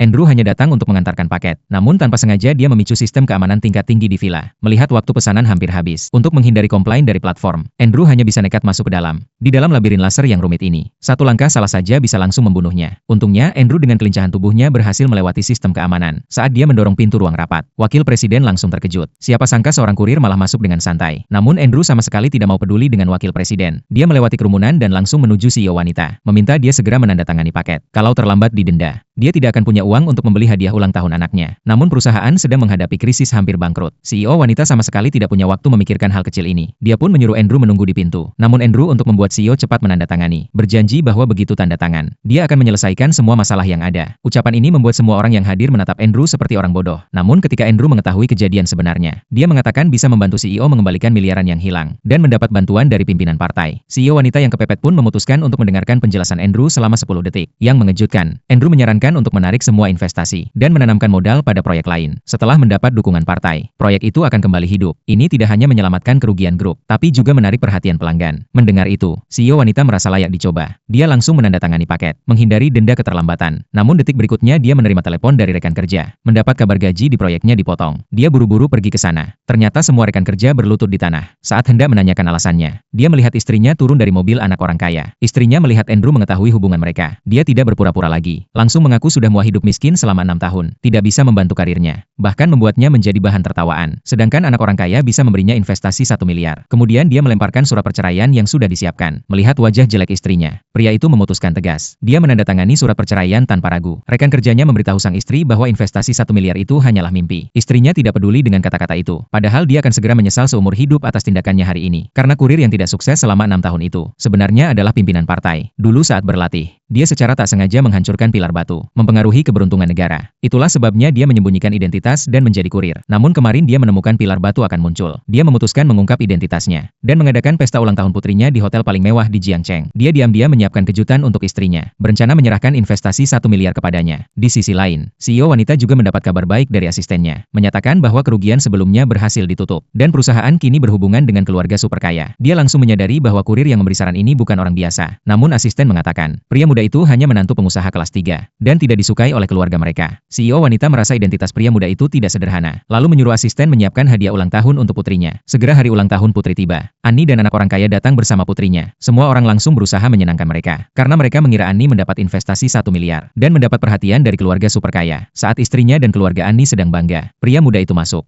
Andrew hanya datang untuk mengantarkan paket. Namun tanpa sengaja dia memicu sistem keamanan tingkat tinggi di villa. Melihat waktu pesanan hampir habis. Untuk menghindari komplain dari platform, Andrew hanya bisa nekat masuk ke dalam. Di dalam labirin laser yang rumit ini, satu langkah salah saja bisa langsung membunuhnya. Untungnya, Andrew dengan kelincahan tubuhnya berhasil melewati sistem keamanan. Saat dia mendorong pintu ruang rapat, wakil presiden langsung terkejut. Siapa sangka seorang kurir malah masuk dengan santai. Namun Andrew sama sekali tidak mau peduli dengan wakil presiden. Dia melewati kerumunan dan langsung menuju CEO wanita, meminta dia segera menandatangani paket. Kalau terlambat didenda. Dia tidak akan punya uang untuk membeli hadiah ulang tahun anaknya. Namun perusahaan sedang menghadapi krisis hampir bangkrut. CEO wanita sama sekali tidak punya waktu memikirkan hal kecil ini. Dia pun menyuruh Andrew menunggu di pintu. Namun Andrew untuk membuat CEO cepat menandatangani, berjanji bahwa begitu tanda tangan, dia akan menyelesaikan semua masalah yang ada. Ucapan ini membuat semua orang yang hadir menatap Andrew seperti orang bodoh. Namun ketika Andrew mengetahui kejadian sebenarnya, dia mengatakan bisa membantu CEO mengembalikan miliaran yang hilang dan mendapat bantuan dari pimpinan partai. CEO wanita yang kepepet pun memutuskan untuk mendengarkan penjelasan Andrew selama 10 detik. Yang mengejutkan, Andrew menyarankan untuk menarik semua investasi dan menanamkan modal pada proyek lain. Setelah mendapat dukungan partai, proyek itu akan kembali hidup. Ini tidak hanya menyelamatkan kerugian grup, tapi juga menarik perhatian pelanggan. Mendengar itu, CEO wanita merasa layak dicoba. Dia langsung menandatangani paket, menghindari denda keterlambatan. Namun detik berikutnya dia menerima telepon dari rekan kerja. Mendapat kabar gaji di proyeknya dipotong. Dia buru-buru pergi ke sana. Ternyata semua rekan kerja berlutut di tanah. Saat hendak menanyakan alasannya, dia melihat istrinya turun dari mobil anak orang kaya. Istrinya melihat Andrew mengetahui hubungan mereka. Dia tidak berpura-pura lagi. Langsung mengaku sudah muak hidup miskin selama 6 tahun. Tidak bisa membantu karirnya. Bahkan membuatnya menjadi bahan tertawaan. Sedangkan anak orang kaya bisa memberinya investasi 1 miliar. Kemudian dia melemparkan surat perceraian yang sudah disiapkan. Melihat wajah jelek istrinya, pria itu memutuskan tegas. Dia menandatangani surat perceraian tanpa ragu. Rekan kerjanya memberitahu sang istri bahwa investasi 1 miliar itu hanyalah mimpi. Istrinya tidak peduli dengan kata-kata itu. Padahal dia akan segera menyesal seumur hidup atas tindakannya hari ini. Karena kurir yang tidak sukses selama 6 tahun itu, sebenarnya adalah pimpinan partai. Dulu saat berlatih, dia secara tak sengaja menghancurkan pilar batu, mempengaruhi keberuntungan negara. Itulah sebabnya dia menyembunyikan identitas dan menjadi kurir. Namun kemarin dia menemukan pilar batu akan muncul. Dia memutuskan mengungkap identitasnya dan mengadakan pesta ulang tahun putrinya di hotel paling mewah di Jiangcheng. Dia diam-diam menyiapkan kejutan untuk istrinya, berencana menyerahkan investasi 1 miliar kepadanya. Di sisi lain, CEO wanita juga mendapat kabar baik dari asistennya, menyatakan bahwa kerugian sebelumnya berhasil ditutup dan perusahaan kini berhubungan dengan keluarga super kaya. Dia langsung menyadari bahwa kurir yang memberi saran ini bukan orang biasa. Namun asisten mengatakan, pria muda itu hanya menantu pengusaha kelas 3 dan tidak disukai oleh keluarga mereka. CEO wanita merasa identitas pria muda itu tidak sederhana, lalu menyuruh asisten menyiapkan hadiah ulang tahun untuk putrinya. Segera hari ulang tahun putri tiba. Annie dan anak orang kaya datang bersama putrinya. Semua orang langsung berusaha menyenangkan mereka, karena mereka mengira Annie mendapat investasi 1 miliar dan mendapat perhatian dari keluarga super kaya. Saat istrinya dan keluarga Annie sedang bangga, pria muda itu masuk.